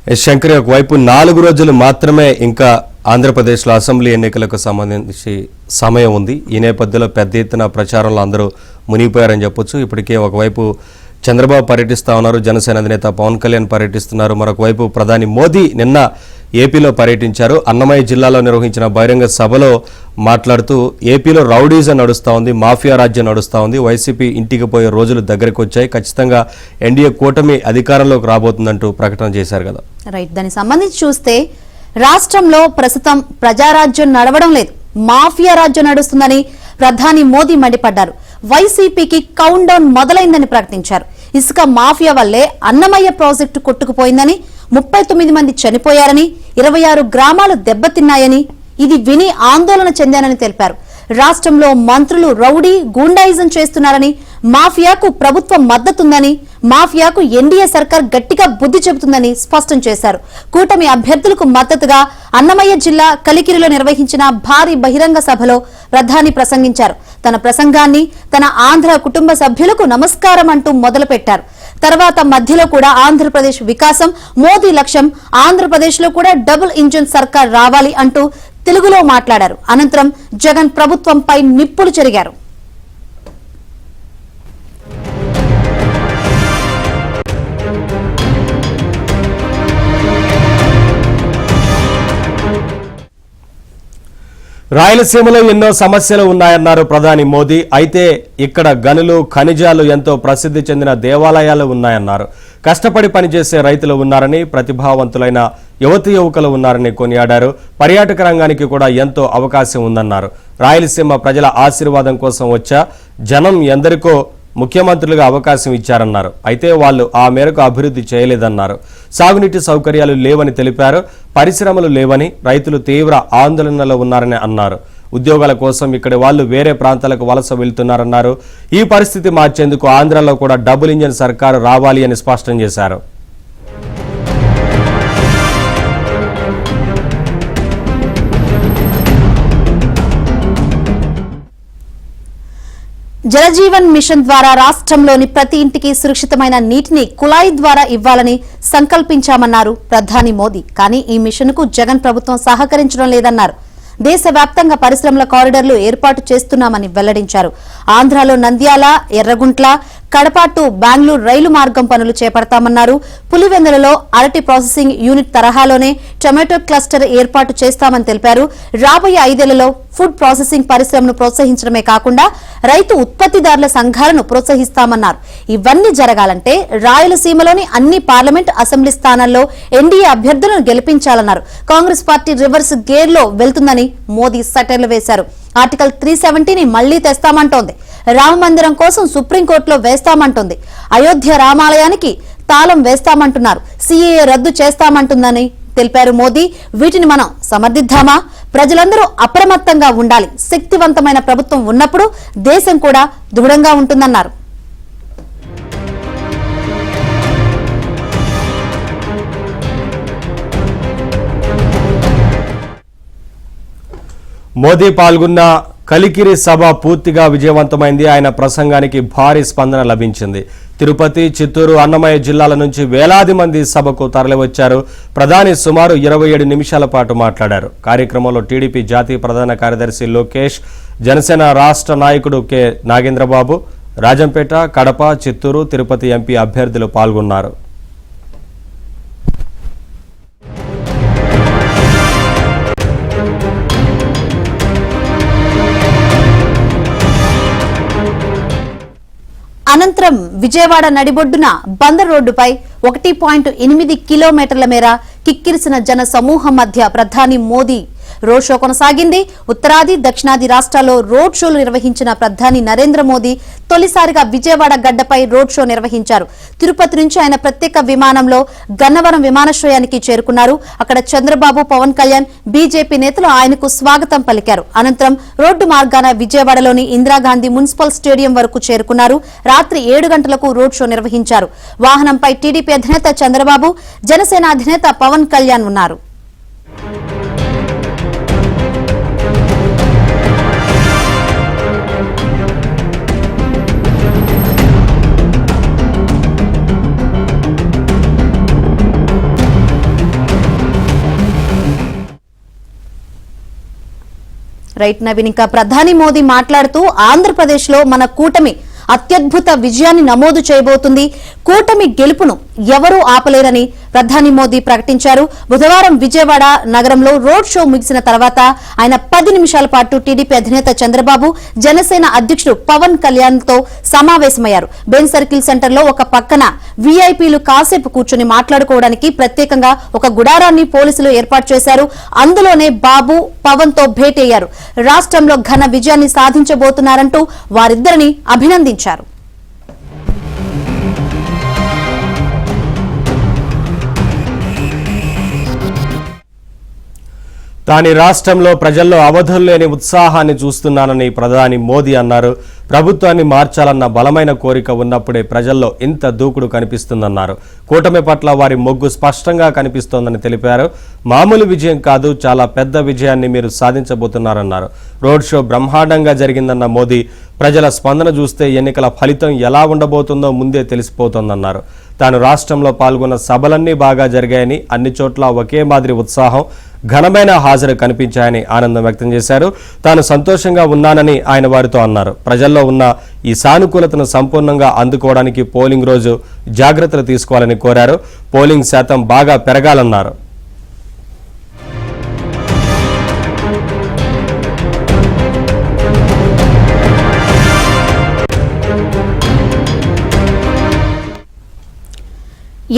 శంకర్, ఒకవైపు 4 రోజులు మాత్రమే ఇంకా ఆంధ్రప్రదేశ్లో అసెంబ్లీ ఎన్నికలకు సంబంధించి సమయం ఉంది. ఈ నేపథ్యంలో పెద్ద ఎత్తున ప్రచారంలో అందరూ మునిగిపోయారని చెప్పొచ్చు. ఇప్పటికే ఒకవైపు చంద్రబాబు పర్యటిస్తూ ఉన్నారు, జనసేన అధినేత పవన్ కళ్యాణ్ పర్యటిస్తున్నారు. మరొకవైపు ప్రధాని మోదీ నిన్న ఏపీలో పర్యటించారు. అన్నమయ్య జిల్లాలో నిర్వహించిన బహిరంగ సభలో మాట్లాడుతూ ఏపీలో రౌడీజం నడుస్తూ ఉంది, మాఫియా రాజ్యం నడుస్తూ ఉంది, వైసీపీ ఇంటికి పోయే రోజులు దగ్గరికి వచ్చాయి, ఖచ్చితంగా ఎన్డీఏ కూటమి అధికారంలోకి రాబోతుందంటూ ప్రకటన చేశారు కదా. రైట్, దానికి సంబంధించి చూస్తే రాష్ట్రంలో ప్రస్తుతం ప్రజారాజ్యం నడవడం లేదు, మాఫియా రాజ్యం నడుస్తుందని ప్రధాని మోదీ మండిపడ్డారు. వైసీపీకి కౌంట్ డౌన్ మొదలైందని ప్రకటించారు. ఇసుక మాఫియా వల్లే అన్నమయ్య ప్రాజెక్టు కొట్టుకుపోయిందని, 39 మంది చనిపోయారని, 26 గ్రామాలు దెబ్బతిన్నాయని, ఇది విని ఆందోళన చెందానని తెలిపారు. రాష్ట్రంలో మంత్రులు రౌడీ గూండాయిజం చేస్తున్నారని, మాఫియాకు ప్రభుత్వం మద్దతుందని, మాఫియాకు ఎన్డీఏ సర్కార్ గట్టిగా బుద్ధి చెబుతుందని స్పష్టం చేశారు. కూటమి అభ్యర్థులకు మద్దతుగా అన్నమయ్య జిల్లా కలికిరిలో నిర్వహించిన భారీ బహిరంగ సభలో ప్రధాని ప్రసంగించారు. తన ప్రసంగాన్ని తన ఆంధ్ర కుటుంబ సభ్యులకు నమస్కారం అంటూ మొదలుపెట్టారు. తర్వాత మధ్యలో కూడా ఆంధ్రప్రదేశ్ వికాసం, మోదీ లక్ష్యం, ఆంధ్రప్రదేశ్ లో కూడా డబుల్ ఇంజిన్ సర్కార్ రావాలి అంటూ తెలుగులో మాట్లాడారు. అనంతరం జగన్ ప్రభుత్వంపై నిప్పులు చెరిగారు. రాయలసీమలో ఎన్నో సమస్యలు ఉన్నాయన్నారు ప్రధాని మోదీ. అయితే ఇక్కడ గనులు, ఖనిజాలు, ఎంతో ప్రసిద్ధి చెందిన దేవాలయాలు ఉన్నాయన్నారు. కష్టపడి పనిచేసే రైతులు ఉన్నారని, ప్రతిభావంతులైన యువతి యువకులు ఉన్నారని కొనియాడారు. పర్యాటక రంగానికి కూడా ఎంతో అవకాశం ఉందన్నారు. రాయలసీమ ప్రజల ఆశీర్వాదం కోసం వచ్చా, జనం ఎందరికో ముఖ్యమంత్రులుగా అవకాశం ఇచ్చారన్నారు. అయితే వాళ్ళు ఆ మేరకు అభివృద్ధి చేయలేదన్నారు. సాగునీటి సౌకర్యాలు లేవని తెలిపారు. పరిశ్రమలు లేవని, రైతులు తీవ్ర ఆందోళనలో ఉన్నారని అన్నారు. ఉద్యోగాల కోసం ఇక్కడి వాళ్ళు వేరే ప్రాంతాలకు వలస వెళ్తున్నారన్నారు. ఈ పరిస్థితి మార్చేందుకు ఆంధ్రలో కూడా డబుల్ ఇంజిన్ సర్కారు రావాలి అని స్పష్టం చేశారు. జలజీవన్ మిషన్ ద్వారా రాష్ట్రంలోని ప్రతి ఇంటికి సురక్షితమైన నీటిని కుళాయి ద్వారా ఇవ్వాలని సంకల్పించామన్నారు ప్రధాని మోదీ. కానీ ఈ మిషన్ కు జగన్ ప్రభుత్వం సహకరించడం లేదన్నారు. దేశవ్యాప్తంగా పరిశ్రమల కారిడార్లు ఏర్పాటు చేస్తున్నామని వెల్లడించారు. ఆంధ్రాలో నంద్యాల, ఎర్రగుంట్ల, కడప టు బెంగళూరు రైలు మార్గం పనులు చేపడతామన్నారు. పులివెందులలో అరటి ప్రాసెసింగ్ యూనిట్ తరహాలోనే టొమాటో క్లస్టర్ ఏర్పాటు చేస్తామని తెలిపారు. రాబోయే 5 ఏళ్లలో ఫుడ్ ప్రాసెసింగ్ పరిశ్రమను ప్రోత్సహించడమే కాకుండా రైతు ఉత్పత్తిదారుల సంఘాలను ప్రోత్సహిస్తామన్నారు. ఇవన్నీ జరగాలంటే రాయలసీమలోని అన్ని పార్లమెంట్, అసెంబ్లీ స్థానాల్లో ఎన్డీఏ అభ్యర్థులను గెలిపించాలన్నారు. కాంగ్రెస్ పార్టీ రివర్స్ గేర్ లో వెళ్తుందని మోదీ సెటైర్లు వేశారు. ఆర్టికల్ 370ని మళ్లీ తెస్తామంటోంది. రామ మందిరం కోసం సుప్రీంకోర్టులో వేస్తామంటోంది. అయోధ్య రామాలయానికి తాళం వేస్తామంటున్నారు. సీఏఏ రద్దు చేస్తామంటుందని తెలిపారు మోదీ. వీటిని మనం సమర్థిద్దామా? ప్రజలందరూ అప్రమత్తంగా ఉండాలి. శక్తివంతమైన ప్రభుత్వం ఉన్నప్పుడు దేశం కూడా దృఢంగా ఉంటుందన్నారు. మోదీ పాల్గొన్న కలికిరి సభ పూర్తిగా విజయవంతమైంది. ఆయన ప్రసంగానికి భారీ స్పందన లభించింది. తిరుపతి, చిత్తూరు, అన్నమయ్య జిల్లాల నుంచి వేలాది మంది సభకు తరలివచ్చారు. ప్రధాని సుమారు 27 నిమిషాల పాటు మాట్లాడారు. కార్యక్రమంలో టీడీపీ జాతీయ ప్రధాన కార్యదర్శి లోకేష్, జనసేన రాష్ట్ర నాయకుడు కె నాగేంద్రబాబు, రాజంపేట, కడప, చిత్తూరు, తిరుపతి ఎంపీ అభ్యర్థులు పాల్గొన్నారు. అనంతరం విజయవాడ నడిబొడ్డున బందర్ రోడ్డుపై 1.8 కిలోమీటర్ల మేర కిక్కిరిసిన జన సమూహం మధ్య ప్రధాని మోదీ రోడ్ షో కొనసాగింది. ఉత్తరాది, దక్షిణాది రాష్ట్రాల్లో రోడ్ షోలు నిర్వహించిన ప్రధాని నరేంద్ర మోదీ తొలిసారిగా విజయవాడ గడ్డపై రోడ్ షో నిర్వహించారు. తిరుపతి నుంచి ఆయన ప్రత్యేక విమానంలో గన్నవరం విమానాశ్రయానికి చేరుకున్నారు. అక్కడ చంద్రబాబు, పవన్ కళ్యాణ్, బీజేపీ నేతలు ఆయనకు స్వాగతం పలికారు. అనంతరం రోడ్డు మార్గాన విజయవాడలోని ఇందిరాగాంధీ మున్సిపల్ స్టేడియం వరకు చేరుకున్నారు. రాత్రి 7 గంటలకు రోడ్ షో నిర్వహించారు. వాహనంపై టీడీపీ అధినేత చంద్రబాబు, జనసేన అధినేత పవన్ కళ్యాణ్ ఉన్నారు. రైట్ నవీన్, ఇంకా ప్రధాని మోదీ మాట్లాడుతూ ఆంధ్రప్రదేశ్ లో మన కూటమి అత్యద్భుత విజయాన్ని నమోదు చేయబోతుంది, కూటమి గెలుపును ఎవరూ ఆపలేరని ప్రధాని మోదీ ప్రకటించారు. బుధవారం విజయవాడ నగరంలో రోడ్ షో ముగిసిన తర్వాత ఆయన 10 నిమిషాల పాటు టీడీపీ అధినేత చంద్రబాబు, జనసేన అధ్యక్షుడు పవన్ కళ్యాణ్ తో సమావేశమయ్యారు. బెంజ్ సర్కిల్ సెంటర్ లో ఒక పక్కన వీఐపీలు కాసేపు కూర్చొని మాట్లాడుకోవడానికి ప్రత్యేకంగా ఒక గుడారాన్ని పోలీసులు ఏర్పాటు చేశారు. అందులోనే బాబు పవన్ తో భేటీ అయ్యారు. రాష్ట్రంలో ఘన విజయాన్ని సాధించబోతున్నారంటూ వారిద్దరిని అభినందించారు. తాను రాష్ట్రంలో ప్రజల్లో అవధులు లేని ఉత్సాహాన్ని చూస్తున్నానని ప్రధాని మోదీ అన్నారు. ప్రభుత్వాన్ని మార్చాలన్న బలమైన కోరిక ఉన్నప్పుడే ప్రజల్లో ఇంత దూకుడు కనిపిస్తుందన్నారు. కూటమి పట్ల వారి మొగ్గు స్పష్టంగా కనిపిస్తోందని తెలిపారు. మామూలు విజయం కాదు, చాలా పెద్ద విజయాన్ని మీరు సాధించబోతున్నారన్నారు. రోడ్ షో బ్రహ్మాండంగా జరిగిందన్న మోదీ, ప్రజల స్పందన చూస్తే ఎన్నికల ఫలితం ఎలా ఉండబోతుందో ముందే తెలిసిపోతోందన్నారు. తాను రాష్ట్రంలో పాల్గొన్న సభలన్నీ బాగా జరిగాయని, అన్ని చోట్ల ఒకే మాదిరి ఉత్సాహం, ఘనమైన హాజరు కనిపించాయని ఆనందం వ్యక్తం చేశారు. తాను సంతోషంగా ఉన్నానని ఆయన వారితో అన్నారు. ప్రజల్లో ఉన్న ఈ సానుకూలతను సంపూర్ణంగా అందుకోవడానికి పోలింగ్ రోజు జాగ్రత్తలు తీసుకోవాలని కోరారు. పోలింగ్ శాతం బాగా పెరగాలన్నారు.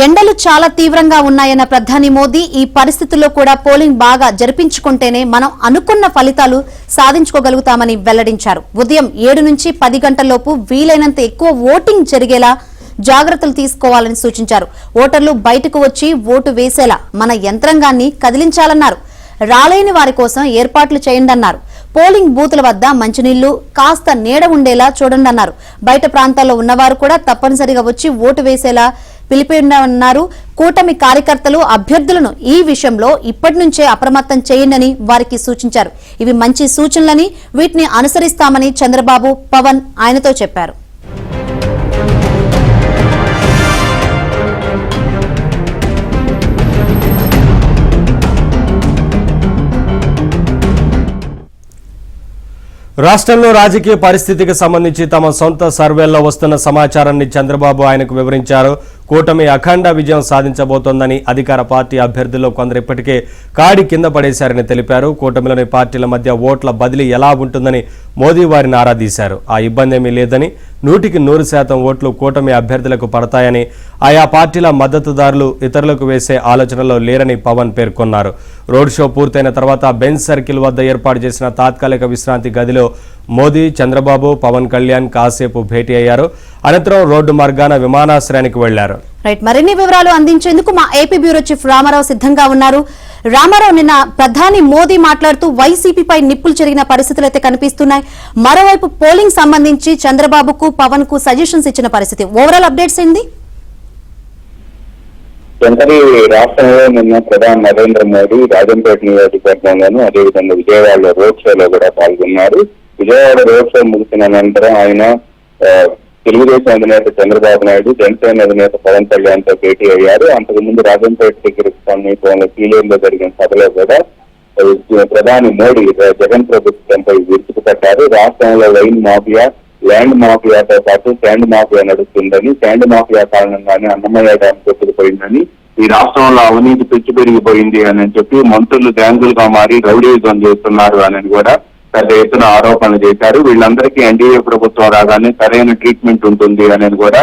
ఎండలు చాలా తీవ్రంగా ఉన్నాయన్న ప్రధాని మోదీ, ఈ పరిస్థితుల్లో కూడా పోలింగ్ బాగా జరిపించుకుంటేనే మనం అనుకున్న ఫలితాలు సాధించుకోగలుగుతామని వెల్లడించారు. ఉదయం 7 నుంచి 10 గంటల్లోపు వీలైనంత ఎక్కువ ఓటింగ్ జరిగేలా జాగ్రత్తలు తీసుకోవాలని సూచించారు. ఓటర్లు బయటకు వచ్చి ఓటు వేసేలా మన యంత్రాంగాన్ని కదిలించాలన్నారు. రాలేని వారి కోసం ఏర్పాట్లు చేయండన్నారు. పోలింగ్ బూతుల వద్ద మంచినీళ్లు, కాస్త నీడ ఉండేలా చూడండన్నారు. బయట ప్రాంతాల్లో ఉన్నవారు కూడా తప్పనిసరిగా వచ్చి ఓటు వేసేలా పిలిపిన్నారు. కూటమి కార్యకర్తలు, అభ్యర్థులను ఈ విషయంలో ఇప్పటి నుంచే అప్రమత్తం చేయండని వారికి సూచించారు. ఇవి మంచి సూచనలని, వీటిని అనుసరిస్తామని చంద్రబాబు, పవన్ ఆయనతో చెప్పారు. రాష్ట్రంలో రాజకీయ పరిస్థితికి సంబంధించి తమ సొంత సర్వేల్లో వస్తున్న సమాచారాన్ని చంద్రబాబు ఆయనకు వివరించారు. కూటమి అఖండ విజయం సాధించబోతోందని, అధికార పార్టీ అభ్యర్థుల్లో కొందరు ఇప్పటికే కాడి కింద పడేశారని తెలిపారు. కూటమిలోని పార్టీల మధ్య ఓట్ల బదిలీ ఎలా ఉంటుందని మోదీ వారిని ఆరాధీశారు. ఆ ఇబ్బంది ఏమీ లేదని, 100% ఓట్లు కూటమి అభ్యర్థులకు పడతాయని, ఆయా పార్టీల మద్దతుదారులు ఇతరులకు వేసే ఆలోచనలో లేరని పవన్ పేర్కొన్నారు. రోడ్ షో పూర్తయిన తర్వాత బెంజ్ సర్కిల్ వద్ద ఏర్పాటు చేసిన తాత్కాలిక విశ్రాంతి గదిలో మోదీ, చంద్రబాబు, పవన్ కళ్యాణ్ కాసేపు భేటీ అయ్యారు. అనంతరం రోడ్డు మార్గాన విమానాశ్రయానికి వెళ్లారు. మరిన్ని వివరాలు అందించేందుకు మా ఏపీ బ్యూరో చీఫ్ రామారావు సిద్ధంగా ఉన్నారు. రామారావు, నిన్న ప్రధాని మోదీ మాట్లాడుతూ వైసీపీపై నిప్పులు చెరిగిన పరిస్థితులు అయితే కనిపిస్తున్నాయి. మరోవైపు పోలింగ్ సంబంధించి చంద్రబాబుకు, పవన్ కు సజెషన్స్ ఇచ్చిన పరిస్థితి, ఓవరాల్ అప్డేట్స్ ఏంది? రాష్ట్రంలో నిన్న ప్రధాని నరేంద్ర మోదీ రాజంపేట నియోజకవర్గంలోను, అదేవిధంగా విజయవాడలో రోడ్ షోలో కూడా పాల్గొన్నారు. విజయవాడ రోడ్ షో ముగిసిన అనంతరం ఆయన తెలుగుదేశం అధినేత చంద్రబాబు నాయుడు, జనసేన అధినేత పవన్ కళ్యాణ్ తో భేటీ అయ్యారు. అంతకుముందు రాజంపేట దగ్గర సమీపంలో కీలేరులో జరిగిన సభలో కూడా ప్రధాని మోడీ జగన్ ప్రభుత్వంపై విరుచుకుపడ్డారు. రాష్ట్రంలో వైన్ మాఫియా, ల్యాండ్ మాఫియాతో పాటు శాండ్ మాఫియా నడుస్తుందని, శాండ్ మాఫియా కారణంగానే అన్నమయ్య డ్యాం కొట్టుకుపోయిందని, ఈ రాష్ట్రంలో అవినీతి పెంచి పెరిగిపోయింది అని చెప్పి మంత్రులు గ్యాంగులుగా మారి రౌడీజం చేస్తున్నారు అని కూడా పెద్ద ఎత్తున ఆరోపణలు చేశారు. వీళ్ళందరికీ ఎన్డీఏ ప్రభుత్వం రాగానే సరైన ట్రీట్మెంట్ ఉంటుంది అనేది కూడా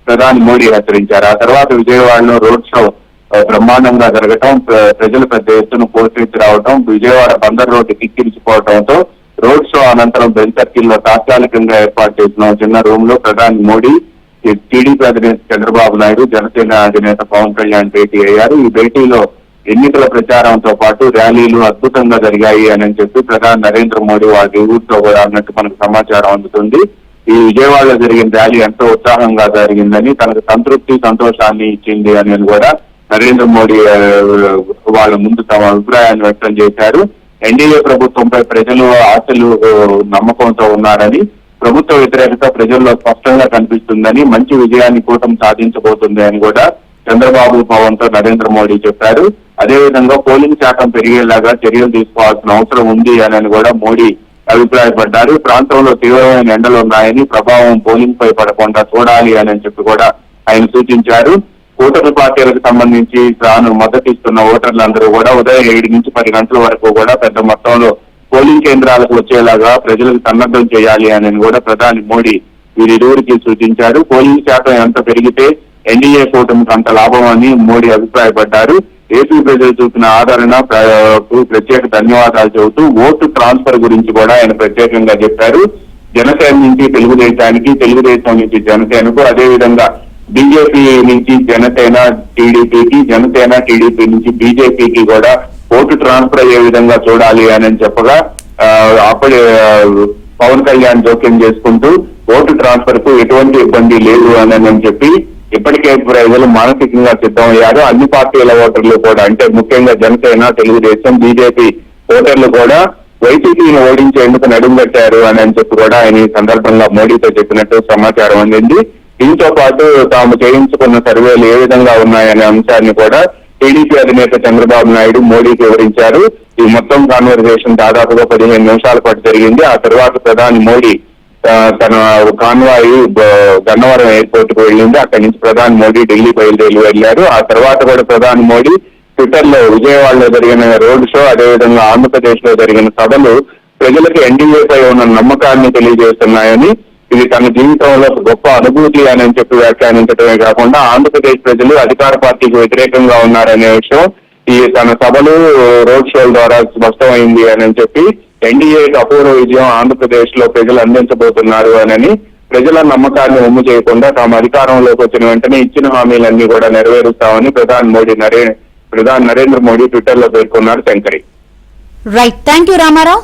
ప్రధాని మోడీ హెచ్చరించారు. ఆ తర్వాత విజయవాడలో రోడ్ షో బ్రహ్మాండంగా జరగటం, ప్రజలు పెద్ద ఎత్తున పోటెత్తి రావటం, విజయవాడ బందర్ రోడ్డు కిక్కిరిచిపోవడంతో రోడ్ షో అనంతరం బెంజ్ సర్కిల్లో తాత్కాలికంగా ఏర్పాటు చేసిన చిన్న రూమ్ లో ప్రధాని మోడీ, టీడీపీ అధినేత చంద్రబాబు నాయుడు, జనసేన అధినేత పవన్ కళ్యాణ్ భేటీ అయ్యారు. ఈ భేటీలో ఎన్నికల ప్రచారంతో పాటు ర్యాలీలు అద్భుతంగా జరిగాయి అని చెప్పి ప్రధాని నరేంద్ర మోడీ వారి ఊరితో కూడా అన్నట్టు మనకు సమాచారం అందుతుంది. ఈ విజయవాడలో జరిగిన ర్యాలీ ఎంతో ఉత్సాహంగా జరిగిందని, తనకు సంతృప్తి, సంతోషాన్ని ఇచ్చింది అని కూడా నరేంద్ర మోడీ వాళ్ళ ముందు తమ అభిప్రాయాన్ని వ్యక్తం చేశారు. ఎన్డీఏ ప్రభుత్వంపై ప్రజలు ఆశలు, నమ్మకంతో ఉన్నారని, ప్రభుత్వ వ్యతిరేకత ప్రజల్లో స్పష్టంగా కనిపిస్తుందని, మంచి విజయాన్ని కూటమి సాధించబోతుంది అని కూడా చంద్రబాబు, పవన్ తో నరేంద్ర మోడీ చెప్పారు. అదేవిధంగా పోలింగ్ శాతం పెరిగేలాగా చర్యలు తీసుకోవాల్సిన అవసరం ఉంది అని కూడా మోడీ అభిప్రాయపడ్డారు. ప్రాంతంలో తీవ్రమైన ఎండలు ఉన్నాయని, ప్రభావం పోలింగ్ పై పడకుండా చూడాలి అని చెప్పి కూడా ఆయన సూచించారు. కూటమి పార్టీలకు సంబంధించి తాను మద్దతిస్తున్న ఓటర్లందరూ కూడా ఉదయం 7 నుంచి 10 గంటల వరకు కూడా పెద్ద మొత్తంలో పోలింగ్ కేంద్రాలకు వచ్చేలాగా ప్రజలకు సన్నద్ధం చేయాలి అని కూడా ప్రధాని మోడీ వీరిరువురికి సూచించారు. పోలింగ్ శాతం ఎంత పెరిగితే ఎన్డీఏ కూటమికి అంత లాభం అని మోడీ అభిప్రాయపడ్డారు. ఏపీ ప్రజలు చూపిన ఆదరణకు ప్రత్యేక ధన్యవాదాలు చెబుతూ ఓటు ట్రాన్స్ఫర్ గురించి కూడా ఆయన ప్రత్యేకంగా చెప్పారు. జనసేన నుంచి తెలుగుదేశానికి, తెలుగుదేశం నుంచి జనసేనకు, అదేవిధంగా బీజేపీ నుంచి జనసేన టీడీపీకి, జనసేన టీడీపీ నుంచి బీజేపీకి కూడా ఓటు ట్రాన్స్ఫర్ అయ్యే విధంగా చూడాలి అని చెప్పగా అప్పుడే పవన్ కళ్యాణ్ జోక్యం చేసుకుంటూ ఓటు ట్రాన్స్ఫర్ కు ఎటువంటి ఇబ్బంది లేదు అని చెప్పి ఇప్పటికే ప్రజలు మానసికంగా సిద్ధమయ్యారు. అన్ని పార్టీల ఓటర్లు కూడా, అంటే ముఖ్యంగా జనసేన, తెలుగుదేశం, బీజేపీ ఓటర్లు కూడా వైసీపీని ఓడించేందుకు నడుంగట్టారు అని చెప్పి కూడా ఆయన ఈ సందర్భంగా మోడీతో చెప్పినట్టు సమాచారం అందింది. దీంతో పాటు తాము చేయించుకున్న సర్వేలు ఏ విధంగా ఉన్నాయనే అంశాన్ని కూడా టీడీపీ అధినేత చంద్రబాబు నాయుడు మోడీకి వివరించారు. ఈ మొత్తం కాన్వర్సేషన్ దాదాపుగా 15 నిమిషాల పాటు జరిగింది. ఆ తర్వాత ప్రధాని మోడీ తన కాన్వాయ్ గన్నవరం ఎయిర్పోర్ట్ కు వెళ్ళింది. అక్కడి నుంచి ప్రధాని మోడీ ఢిల్లీ బయలుదేరి వెళ్లారు. ఆ తర్వాత కూడా ప్రధాని మోడీ ట్విట్టర్ లో విజయవాడలో జరిగిన రోడ్ షో, అదేవిధంగా ఆంధ్రప్రదేశ్ లో జరిగిన సభలు ప్రజలకు ఎన్డీఏపై ఉన్న నమ్మకాన్ని తెలియజేస్తున్నాయని, ఇది తన జీవితంలో గొప్ప అనుభూతి అని చెప్పి వ్యాఖ్యానించడమే కాకుండా ఆంధ్రప్రదేశ్ ప్రజలు అధికార పార్టీకి వ్యతిరేకంగా ఉన్నారనే విషయం ఈ తన సభలు, రోడ్ షోల ద్వారా స్పష్టమైంది అని చెప్పి ఎన్డీఏకి అపూర్వ విజయం ఆంధ్రప్రదేశ్ లో ప్రజలు అందించబోతున్నారు అని, ప్రజల నమ్మకాన్ని ఒమ్ము చేయకుండా తాము అధికారంలోకి వచ్చిన వెంటనే ఇచ్చిన హామీలన్నీ కూడా నెరవేరుస్తామని ప్రధాని నరేంద్ర మోడీ ట్విట్టర్ లో పేర్కొన్నారు. Shankari. Right, thank you Ramarao.